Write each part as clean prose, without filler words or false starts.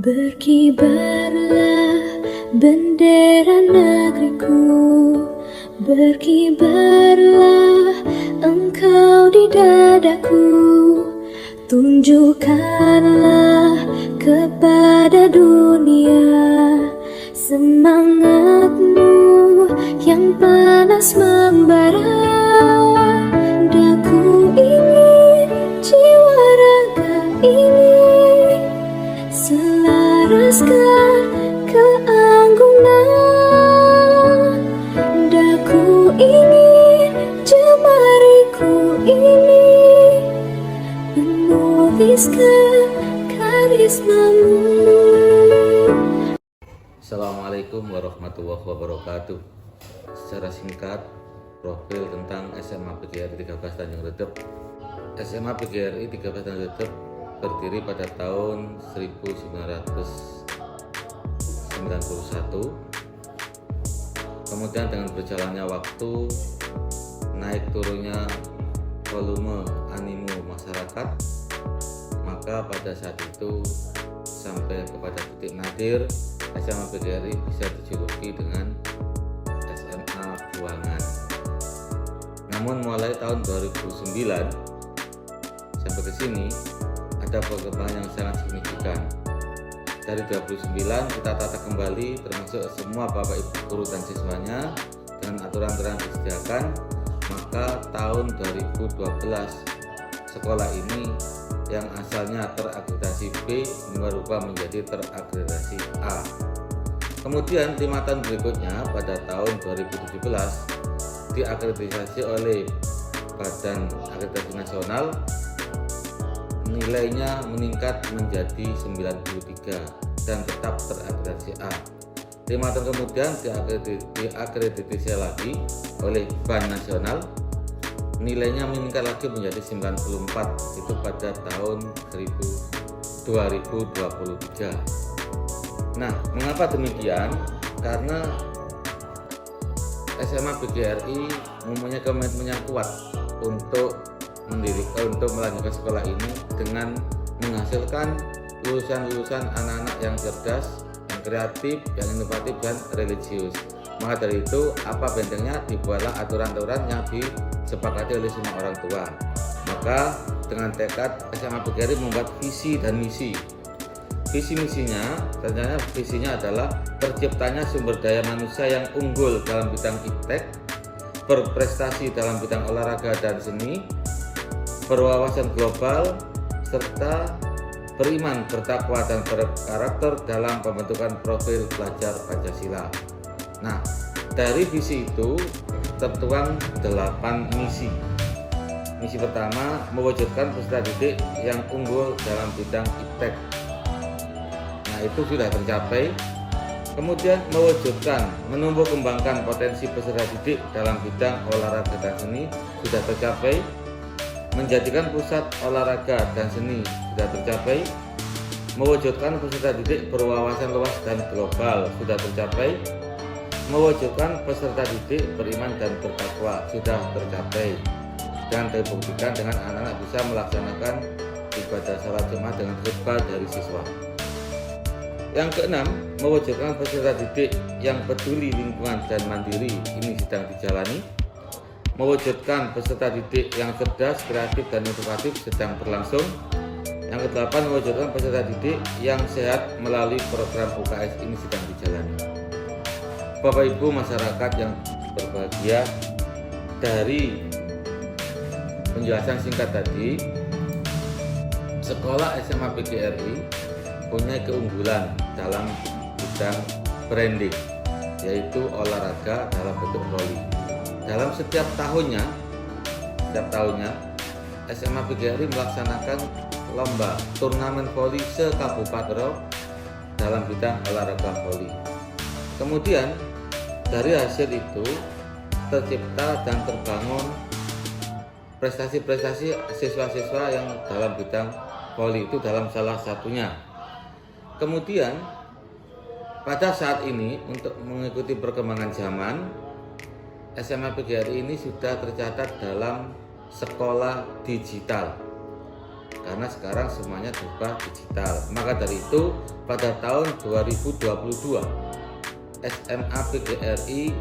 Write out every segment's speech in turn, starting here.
Berkibarlah bendera negeriku, berkibarlah engkau di dadaku. Tunjukkanlah kepada dunia semangatmu yang panas membara. Daku ingin jiwa raga ini selaraskan keanggunan. Daku ingin jemariku ini menuliskan karismamu. Assalamualaikum warahmatullahi wabarakatuh. Secara singkat, profil tentang SMA PGRI 13 Tanjung Redep. SMA PGRI 13 Tanjung Redep berdiri pada tahun 1991. Kemudian dengan berjalannya waktu, naik turunnya volume animo masyarakat, maka pada saat itu sampai kepada titik nadir SMA PGRI bisa dijuluki dengan SMA Buangan. Namun mulai tahun 2009 sampai ke sini ada perkembangan yang sangat signifikan. Dari 2009 kita tata kembali termasuk semua Bapak Ibu guru dan siswanya dengan aturan-aturan yang disediakan. Maka tahun 2012 sekolah ini yang asalnya terakreditasi B berubah menjadi terakreditasi A. Kemudian 5 tahun berikutnya pada tahun 2017 diakreditasi oleh Badan Akreditasi Nasional, nilainya meningkat menjadi 93 dan tetap terakreditasi A. 5 tahun kemudian diakreditasi lagi oleh Ban Nasional, nilainya meningkat lagi menjadi 94, itu pada tahun 2023. Nah, mengapa demikian? Karena SMA PGRI mempunyai komitmen yang kuat untuk melanjutkan sekolah ini dengan menghasilkan lulusan-lulusan anak-anak yang cerdas, yang kreatif, yang inovatif, dan religius. Maka dari itu, apa bentengnya, dibuatlah aturan-aturan yang disepakati oleh semua orang tua. Maka dengan tekad SMA PGRI membuat visi dan misi. Visi misinya, ternyata visinya adalah terciptanya sumber daya manusia yang unggul dalam bidang iptek, berprestasi dalam bidang olahraga dan seni, berwawasan global, serta beriman, bertakwa, dan berkarakter dalam pembentukan profil pelajar Pancasila. Nah, dari visi itu tertuang 8 misi. Misi pertama, mewujudkan peserta didik yang unggul dalam bidang iptek. Nah, itu sudah tercapai. Kemudian mewujudkan, menumbuh kembangkan potensi peserta didik dalam bidang olahraga dan seni sudah tercapai. Menjadikan pusat olahraga dan seni sudah tercapai. Mewujudkan peserta didik berwawasan luas dan global sudah tercapai. Mewujudkan peserta didik beriman dan bertakwa sudah tercapai dan terbuktikan dengan anak-anak bisa melaksanakan ibadah salat Jumat dengan khutbah dari siswa. Yang keenam, mewujudkan peserta didik yang peduli lingkungan dan mandiri, ini sedang dijalani. Mewujudkan peserta didik yang cerdas, kreatif, dan inovatif sedang berlangsung. Yang kedelapan, mewujudkan peserta didik yang sehat melalui program UKS, ini sedang dijalani. Bapak Ibu masyarakat yang berbahagia, dari penjelasan singkat tadi, sekolah SMA PGRI punya keunggulan dalam bidang branding, yaitu olahraga dalam bentuk voli. Dalam setiap tahunnya SMA PGRI melaksanakan lomba turnamen voli se-kabupaten dalam bidang olahraga voli. Kemudian dari hasil itu tercipta dan terbangun prestasi-prestasi siswa-siswa yang dalam bidang voli, itu dalam salah satunya. Kemudian pada saat ini untuk mengikuti perkembangan zaman, SMA PGRI ini sudah tercatat dalam sekolah digital. karena sekarang semuanya berubah digital. Maka dari itu pada tahun 2022 SMA PGRI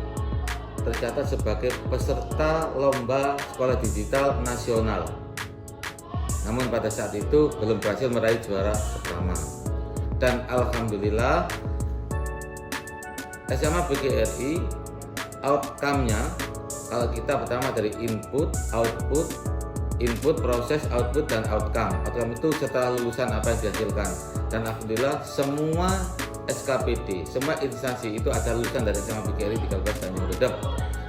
tercatat sebagai peserta lomba sekolah digital nasional. Namun pada saat itu belum berhasil meraih juara pertama. Dan alhamdulillah SMA PGRI outcome-nya, kalau kita pertama dari input, proses, output, dan outcome. Outcome itu setelah lulusan apa yang dihasilkan. Dan alhamdulillah semua SKPD, semua instansi itu ada lulusan dari SMA PGRI 13 Tanjung Redep.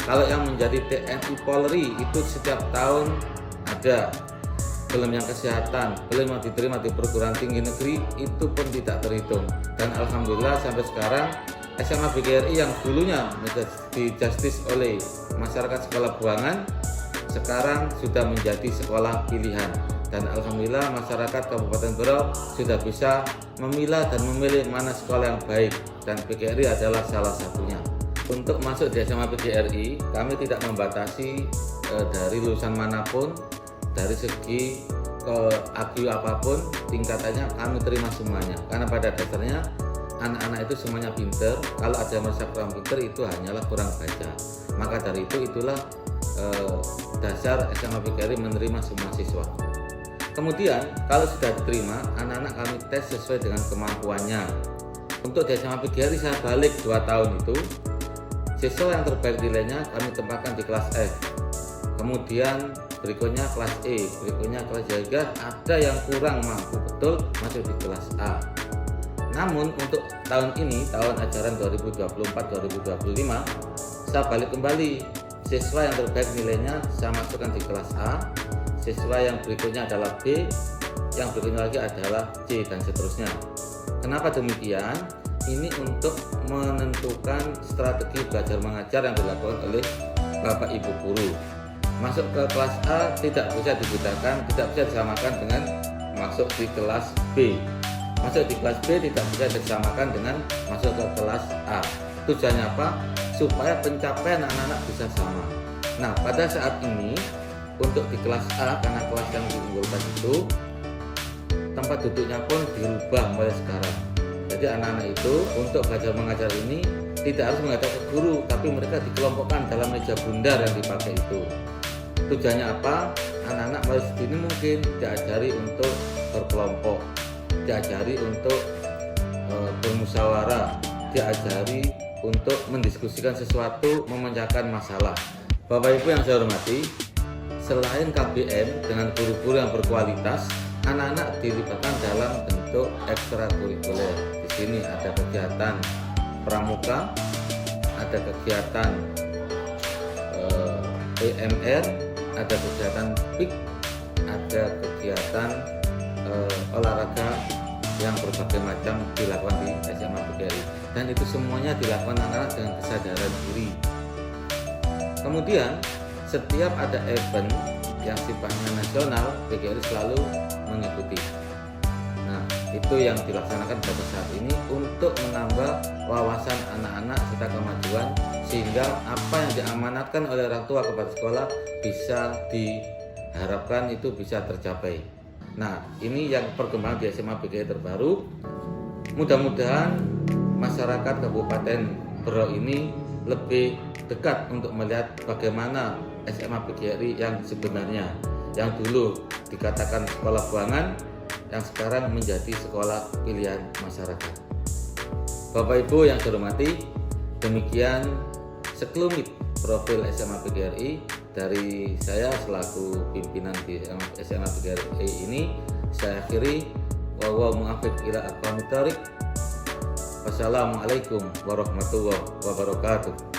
Kalau yang menjadi TNI Polri itu setiap tahun ada. Belum yang kesehatan, belum yang diterima di perguruan tinggi negeri itu pun tidak terhitung. Dan alhamdulillah sampai sekarang SMA PGRI yang dulunya di-justice oleh masyarakat sekolah Buangan sekarang sudah menjadi sekolah pilihan. Dan alhamdulillah masyarakat Kabupaten Berau sudah bisa memilah dan memilih mana sekolah yang baik, dan PGRI adalah salah satunya. Untuk masuk di SMA PGRI kami tidak membatasi dari lulusan manapun, dari segi IQ apapun tingkatannya kami terima semuanya, karena pada dasarnya anak-anak itu semuanya pinter. Kalau ada yang merasa kurang pinter itu hanyalah kurang baca. Maka dari itulah dasar SMA PGRI menerima semua siswa. Kemudian kalau sudah diterima, anak-anak kami tes sesuai dengan kemampuannya. Untuk di SMA PGRI saya balik 2 tahun itu, siswa yang terbaik nilainya kami tempatkan di kelas F. Kemudian berikutnya kelas E, berikutnya kelas G, ada yang kurang mampu betul masuk di kelas A. Namun untuk tahun ini, tahun ajaran 2024-2025, saya balik kembali. Siswa yang terbaik nilainya saya masukkan di kelas A, siswa yang berikutnya adalah B, yang berikutnya lagi adalah C, dan seterusnya. Kenapa demikian? Ini untuk menentukan strategi belajar mengajar yang dilakukan oleh Bapak Ibu guru. Masuk ke kelas A tidak bisa dibedakan, tidak bisa disamakan dengan masuk di kelas B. Masuk di kelas B tidak bisa disamakan dengan masuk ke kelas A. Tujuannya apa? Supaya pencapaian anak-anak bisa sama. Nah, pada saat ini untuk di kelas A, karena kelas yang diunggulkan itu tempat duduknya pun dirubah mulai sekarang. Jadi anak-anak itu untuk belajar mengajar ini tidak harus menghadap ke guru, tapi mereka dikelompokkan dalam meja bundar yang dipakai itu. Tujuannya apa? Anak-anak mulai sedini mungkin diajari untuk berkelompok, diajari untuk bermusyawarah, diajari untuk mendiskusikan sesuatu, memecahkan masalah. Bapak Ibu yang saya hormati, selain KBM dengan guru-guru yang berkualitas, anak-anak dilibatkan dalam bentuk ekstrakurikuler. Di sini ada kegiatan pramuka, ada kegiatan EMR, ada kegiatan PIK, ada kegiatan olahraga yang berbagai macam dilakukan di SMA PGRI, dan itu semuanya dilakukan anak-anak dengan kesadaran diri. Kemudian setiap ada event yang sifatnya nasional, PGRI selalu mengikuti. Nah, itu yang dilaksanakan pada saat ini untuk menambah wawasan anak-anak serta kemajuan, sehingga apa yang diamanatkan oleh orang tua kepada sekolah bisa diharapkan itu bisa tercapai. Nah, ini yang perkembangan di SMA PGRI terbaru. Mudah-mudahan masyarakat Kabupaten Berau ini lebih dekat untuk melihat bagaimana SMA PGRI yang sebenarnya, yang dulu dikatakan sekolah buangan, yang sekarang menjadi sekolah pilihan masyarakat. Bapak Ibu yang saya hormati, demikian sekelumit profil SMA PGRI dari saya selaku pimpinan di SMA PGRI ini. Saya akhiri, wassalamualaikum warahmatullahi wabarakatuh.